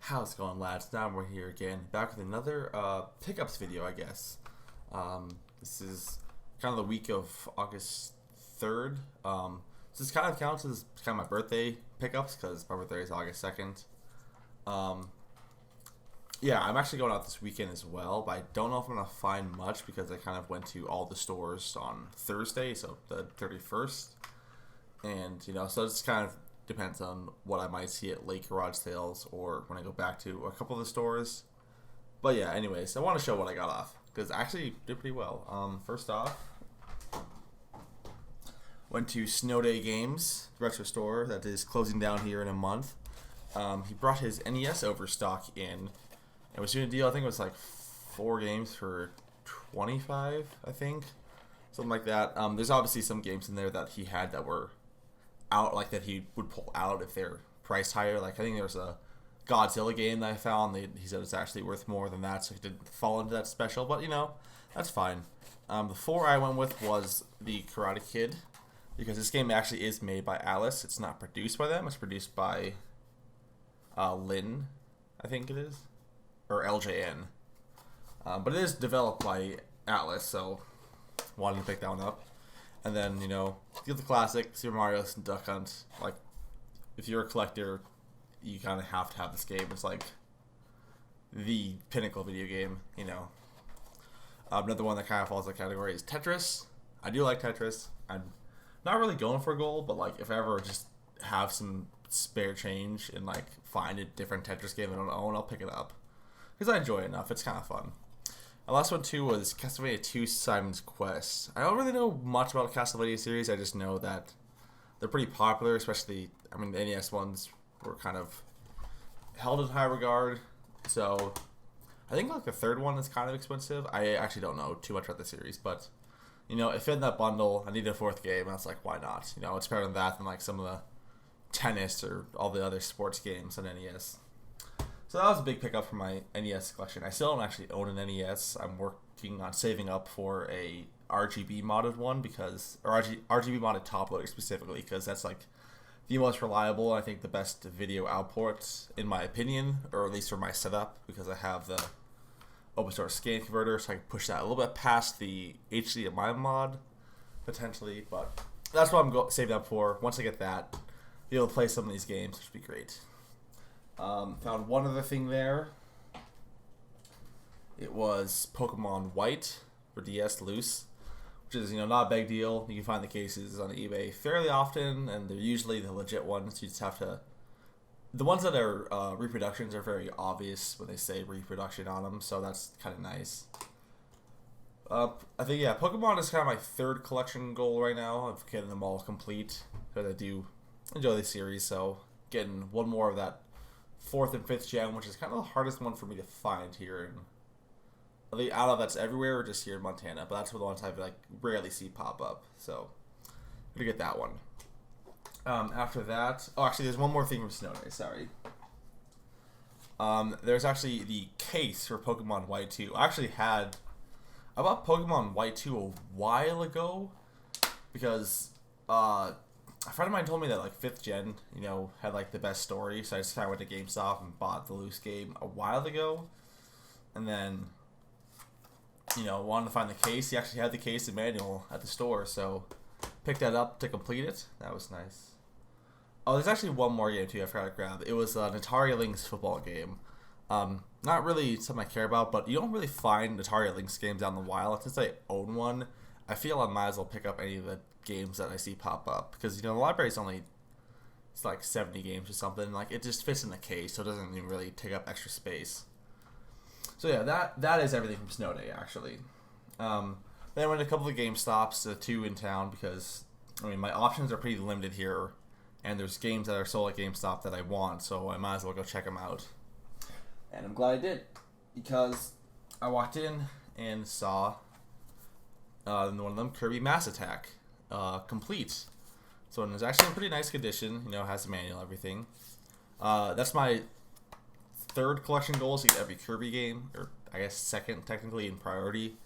How's it going, lads? Now we're here again, back with another pickups video, I guess. This is kind of the week of August 3rd. So this kind of counts as kind of my birthday pickups because my birthday is August 2nd. Yeah, I'm actually going out this weekend as well, but I don't know if I'm going to find much because I kind of went to all the stores on Thursday, so the 31st. And, so it's kind of depends on what I might see at late garage sales or when I go back to a couple of the stores. But yeah, anyways, I want to show what I got off because I actually did pretty well. First off, went to Snow Day Games, the retro store that is closing down here in a month. He brought his NES overstock in and was doing a deal. I think it was like 4 games for 25, I think, something like that. There's obviously some games in there that he had that were out, like that he would pull out if they're priced higher. Like I think there was a Godzilla game that I found. He said it's actually worth more than that, so he didn't fall into that special. But that's fine. The 4 I went with was the Karate Kid because this game actually is made by Alice. It's not produced by them. It's produced by Lynn, I think it is, or LJN. But it is developed by Atlas, so wanted to pick that one up. And then, get the classic Super Mario Duck Hunt. Like, if you're a collector, you kind of have to have this game. It's like the pinnacle video game, Another one that kind of falls in the category is Tetris. I do like Tetris. I'm not really going for a goal, but like if I ever just have some spare change and like find a different Tetris game I don't own, I'll pick it up because I enjoy it enough. It's kind of fun. The last one too was Castlevania 2: Simon's Quest. I don't really know much about the Castlevania series. I just know that they're pretty popular, especially the NES ones were kind of held in high regard. So I think like the third one is kind of expensive. I actually don't know too much about the series, but it fit in that bundle. I needed a 4th game, and I was like, why not? It's better than that than like some of the tennis or all the other sports games on NES. So that was a big pickup for my NES collection. I still don't actually own an NES. I'm working on saving up for a RGB modded one or RGB modded top loader specifically because that's like the most reliable, I think the best video output in my opinion, or at least for my setup, because I have the open source scan converter, so I can push that a little bit past the HDMI mod potentially. But that's what I'm saving up for. Once I get that, be able to play some of these games, which would be great. Found one other thing there. It was Pokemon White for DS loose, which is not a big deal. You can find the cases on eBay fairly often, and they're usually the legit ones. You just have to. The ones that are reproductions are very obvious when they say reproduction on them, so that's kind of nice. I think Pokemon is kind of my 3rd collection goal right now of getting them all complete because I do enjoy the series. So getting one more of that 4th and 5th gen, which is kind of the hardest one for me to find here in. I don't know if that's everywhere or just here in Montana, but that's the ones I like rarely see pop up. So I'm gonna get that one. After that, actually, there's one more thing from Snow Day. Sorry. There's actually the case for Pokemon White 2. I bought Pokemon White 2 a while ago because a friend of mine told me that like 5th gen, had like the best story, so I just kind of went to GameStop and bought the loose game a while ago, and then wanted to find the case. He actually had the case and manual at the store, so picked that up to complete it. That was nice. Oh, there's actually one more game too I forgot to grab. It was an Atari Lynx football game. Not really something I care about, but you don't really find Atari Lynx games out in the wild. Since I own one, I feel I might as well pick up any of the games that I see pop up because the library's it's like 70 games or something. Like it just fits in the case, so it doesn't even really take up extra space. So yeah, that is everything from Snow Day actually. Then I went to a couple of GameStops, 2 in town because my options are pretty limited here, and there's games that are sold at GameStop that I want, so I might as well go check them out. And I'm glad I did because I walked in and saw one of them, Kirby Mass Attack, complete. So it's actually in pretty nice condition. Has the manual, everything. That's my 3rd collection goal is to get every Kirby game, or I guess 2nd technically in priority,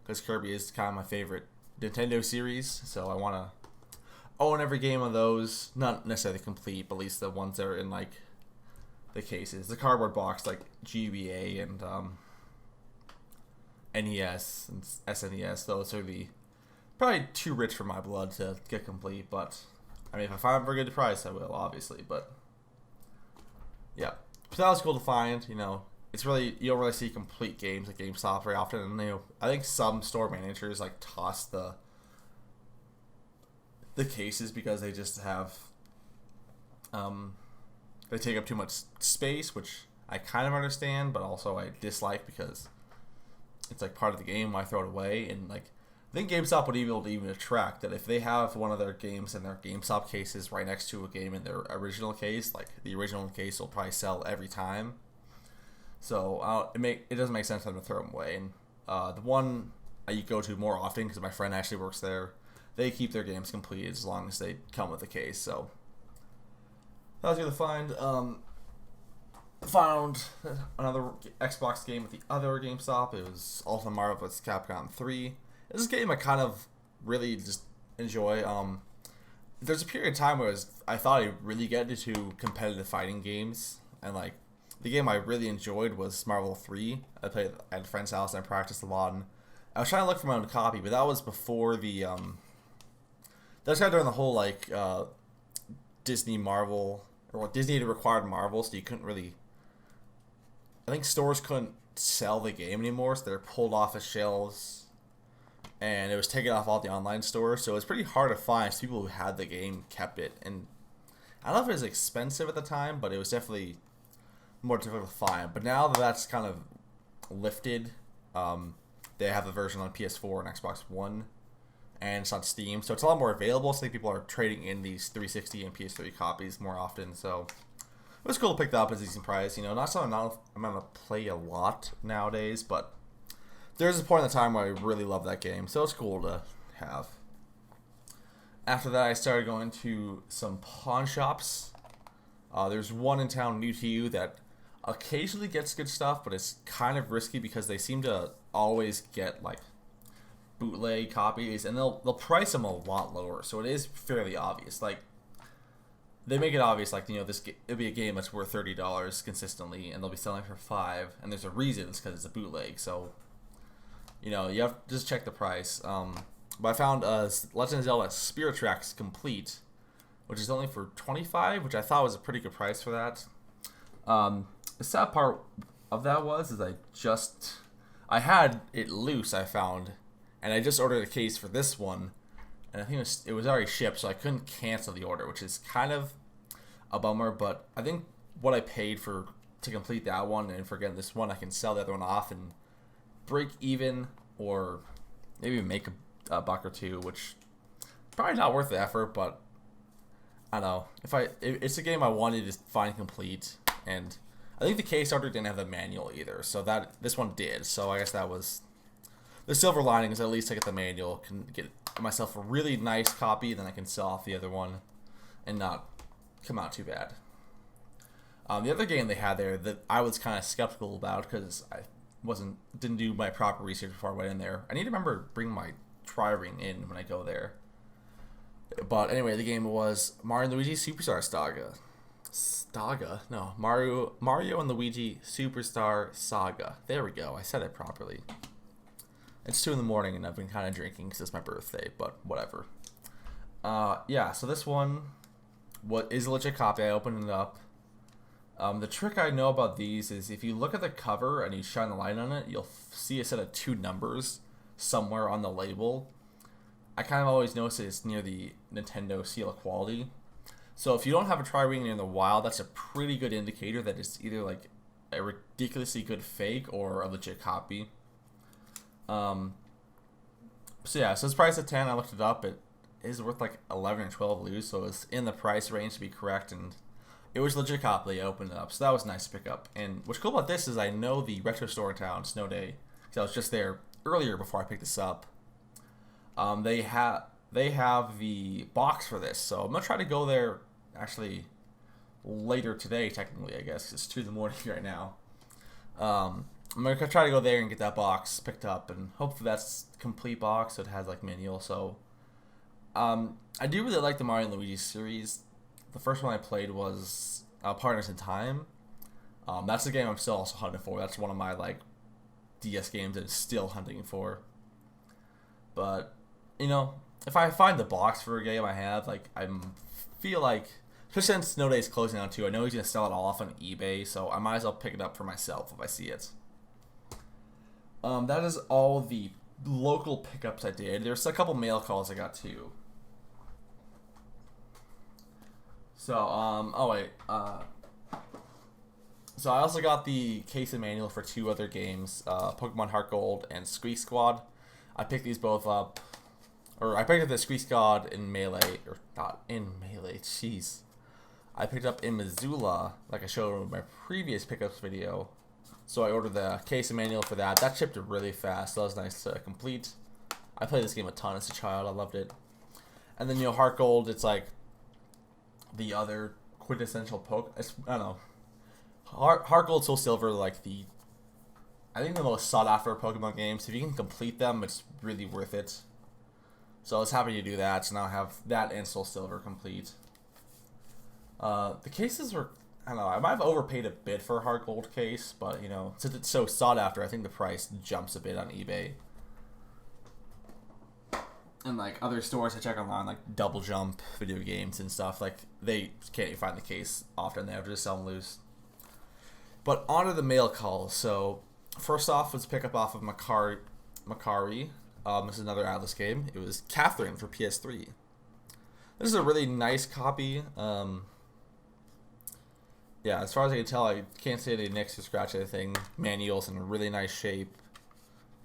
because Kirby is kind of my favorite Nintendo series. So I want to own every game of those, not necessarily complete, but at least the ones that are in like the cases. The cardboard box, like GBA and NES and SNES, those are the probably too rich for my blood to get complete. But I mean, if I find them for a good price, I will, obviously. But yeah, so that was cool to find. You know, it's really, you don't really see complete games at GameStop very often. And, you know, I think some store managers like toss the cases because they just have they take up too much space, which I kind of understand, but also I dislike because it's like part of the game. Why throw it away? And like, I think GameStop would be able to even attract that if they have one of their games in their GameStop cases right next to a game in their original case, like the original case will probably sell every time. So it doesn't make sense for them to throw them away. And the one I go to more often because my friend actually works there, they keep their games complete as long as they come with a case. So that was good to find. Found another Xbox game with the other GameStop. It was also Marvel vs. Capcom 3. This is a game I kind of really just enjoy. There's a period of time where I thought I'd really get into competitive fighting games, and like the game I really enjoyed was Marvel 3. I played at a friend's house and I practiced a lot. And I was trying to look for my own copy, but that was before the that was kind of during the whole like Disney Marvel, or Disney had required Marvel, so you couldn't really. I think stores couldn't sell the game anymore, so they're pulled off of shelves, and it was taken off all the online stores. So it was pretty hard to find. So people who had the game kept it, and I don't know if it was expensive at the time, but it was definitely more difficult to find. But now that that's kind of lifted, they have the version on PS4 and Xbox One, and it's on Steam, so it's a lot more available. So I think people are trading in these 360 and PS3 copies more often. So it was cool to pick that up as a decent price. You know, not something I'm gonna play a lot nowadays, but there's a point in the time where I really love that game, so it's cool to have. After that, I started going to some pawn shops. There's one in town new to you that occasionally gets good stuff, but it's kind of risky because they seem to always get like bootleg copies, and they'll price them a lot lower, so it is fairly obvious. Like, they make it obvious, like, you know, it'll be a game that's worth $30 consistently, and they'll be selling for $5, and there's a reason. It's because it's a bootleg. So, you know, you have to just check the price. But I found Legend of Zelda Spirit Tracks Complete, which is only for $25, which I thought was a pretty good price for that. The sad part of that is I had it loose, I found, and I just ordered a case for this one, and I think it was already shipped, so I couldn't cancel the order, which is kind of a bummer. But I think what I paid to complete that one and for getting this one, I can sell the other one off and break even, or maybe make a buck or two, which probably not worth the effort. But I don't know, it's a game I wanted to find complete, and I think the case order didn't have the manual either, so this one did. So I guess that was the silver lining, is at least I get the manual, can get myself a really nice copy, then I can sell off the other one and not come out too bad. The other game they had there that I was kind of skeptical about because I didn't do my proper research before I went in there. I need to remember bring my tri-ring in when I go there. But anyway, the game was Mario and Luigi Superstar Saga. No, Mario and Luigi Superstar Saga. There we go. I said it properly. It's 2 in the morning and I've been kind of drinking because it's my birthday, but whatever. Yeah, so this one is a legit copy. I opened it up. The trick I know about these is if you look at the cover and you shine the light on it, you'll see a set of 2 numbers somewhere on the label. I kind of always notice it's near the Nintendo seal of quality. So if you don't have a tri-ring in the wild, that's a pretty good indicator that it's either like a ridiculously good fake or a legit copy. So yeah, so it's priced at 10. I looked it up. It is worth like 11 or 12 loose, so it's in the price range to be correct, and it was legit copy. I opened it up, so that was nice to pick up. And what's cool about this is I know the retro store in town, Snow Day, because I was just there earlier before I picked this up. They have the box for this, so I'm gonna try to go there actually later today. Technically, I guess it's 2 in the morning right now. I'm going to try to go there and get that box picked up, and hopefully that's a complete box, so it has like manual. So I do really like the Mario and Luigi series. The first one I played was Partners in Time, That's the game I'm still also hunting for. That's one of my like DS games that I'm still hunting for. But you know, if I find the box for a game I have, like feel like, especially since No Day's closing out too, I know he's gonna sell it all off on eBay, so I might as well pick it up for myself if I see it. That is all the local pickups I did. There's a couple mail calls I got too. So, so I also got the case and manual for 2 other games, Pokemon Heart Gold and Squeak Squad. I picked these both up, or I picked up the Squeak Squad in Melee, or not in Melee, jeez. I picked up in Missoula, like I showed in my previous pickups video. So I ordered the case and manual for that. That shipped really fast. That was nice to complete. I played this game a ton as a child. I loved it. And then, you know, Heart Gold, it's like the other quintessential I don't know. Heart Gold, Soul Silver, like I think the most sought after Pokemon games. If you can complete them, it's really worth it. So I was happy to do that. So now I have that and Soul Silver complete. The cases were, I don't know, I might have overpaid a bit for a Heart Gold case, but you know, since it's so sought after, I think the price jumps a bit on eBay. And like other stores I check online, like Double Jump video games and stuff, like they can't even find the case often. They have to just sell them loose. But on to the mail calls. So first off was pick up off of Makari. This is another Atlas game. It was Catherine for PS3. This is a really nice copy. Yeah, as far as I can tell, I can't see any nicks or scratch anything. Manual's in really nice shape.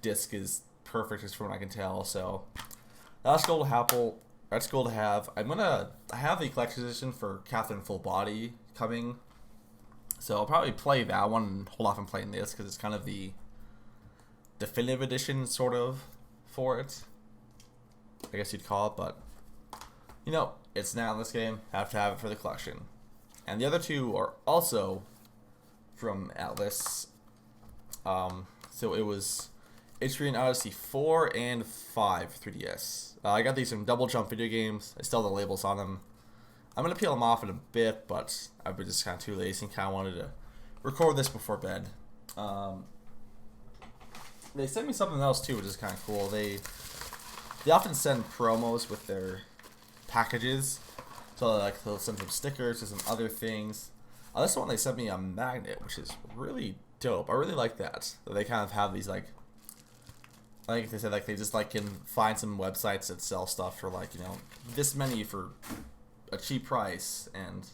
Disc is perfect as from what I can tell. So that's cool to have. That's cool to have. I have the collector's edition for Catherine Full Body coming. So I'll probably play that one and hold off on playing this because it's kind of the definitive edition, sort of, for it. I guess you'd call it, but you know, it's now in this game. Have to have it for the collection. And the other 2 are also from Atlas. So it was Etrian Odyssey 4 and 5 3DS. I got these from Double Jump video games. I still have the labels on them. I'm going to peel them off in a bit, but I've been just kind of too lazy and kind of wanted to record this before bed. They sent me something else too, which is kind of cool. They often send promos with their packages. So like they'll send some stickers and some other things. This one they sent me a magnet, which is really dope. I really like that. They kind of have these like, I think they said like they just like can find some websites that sell stuff for like, you know, this many for a cheap price, and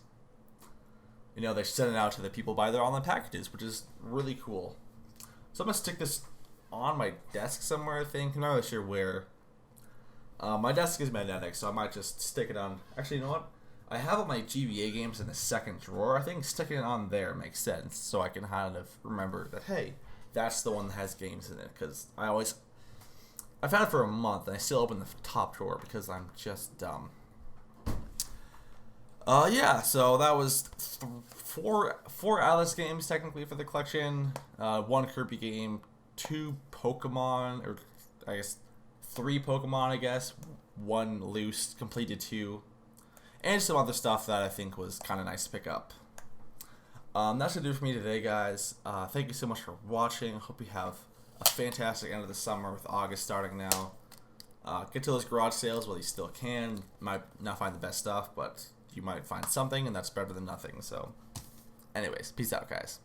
you know they send it out to the people buy their online packages, which is really cool. So I'm gonna stick this on my desk somewhere. I think I'm not really sure where. My desk is magnetic, so I might just stick it on. Actually, you know what? I have all my GBA games in the second drawer. I think sticking it on there makes sense, so I can kind of remember that, hey, that's the one that has games in it. Because I've had it for a month, and I still open the top drawer because I'm just dumb. Yeah, so that was four Atlas games technically for the collection. 1 Kirby game, 2 Pokemon, or I guess 3 Pokemon, I guess. 1 loose, completed 2. And some other stuff that I think was kind of nice to pick up. That's going to do it for me today, guys. Thank you so much for watching. Hope you have a fantastic end of the summer with August starting now. Get to those garage sales while you still can. Might not find the best stuff, but you might find something, and that's better than nothing. So, anyways, peace out, guys.